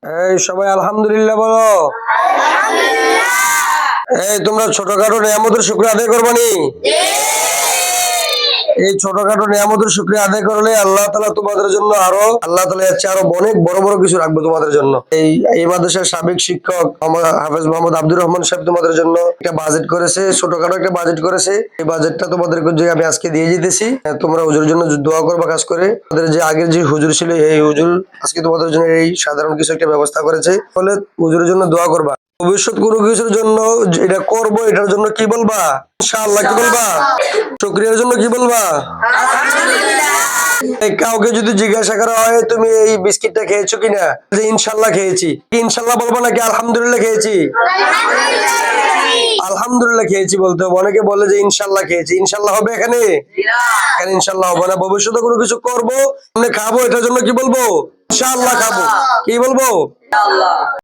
এই সবাই আলহামদুলিল্লাহ বলো। এই তোমরা ছোটখাটো নিয়ামতের শুকরিয়া আদায় করবানি। এই ছোটখাটো নিয়ামতের শুকরিয়া আদায় করলে আল্লাহ তাআলা তোমাদের জন্য আল্লাহ তাআলা আরো অনেক বড় বড় কিছু রাখবে তোমাদের জন্য। এই মাদ্রাসার সাবেক শিক্ষক হাফেজ মোহাম্মদ আব্দুর রহমান সাহেব তোমাদের জন্য একটা বাজেট করেছে, ছোটখাটো একটা বাজেট করেছে। এই বাজেটটা তোমাদেরকে যে আমি আজকে দিয়ে যেতেছি, তোমরা হুজুরের জন্য দোয়া করবা। কাজ করে আমাদের যে আগের যে হুজুর ছিল, এই হুজুর আজকে তোমাদের জন্য এই সাধারণ কিছু একটা ব্যবস্থা করেছে, ফলে হুজুরের জন্য দোয়া করবা। ভবিষ্যৎ কোনো কিছুর জন্য এটা করবো, এটার জন্য কি বলবা? ইনশাআল্লাহ। কি বলবা? শুকরিয়ার জন্য কি বলবা? কাউকে যদি জিজ্ঞাসা করা হয় তুমি এই বিস্কিটটা খেয়েছো কিনা, যে ইনশাআল্লাহ খেয়েছি, ইনশাআল্লাহ বলবো নাকি আলহামদুলিল্লাহ খেয়েছি? আলহামদুলিল্লাহ খেয়েছি বলতে হবে। অনেকে বলে যে ইনশাআল্লাহ খেয়েছি। ইনশাআল্লাহ হবে এখানে? এখানে ইনশাআল্লাহ হবে না। ভবিষ্যতে কোনো কিছু করবো, খাবো, এটার জন্য কি বলবো? ইনশাআল্লাহ খাবো। কি বলবো?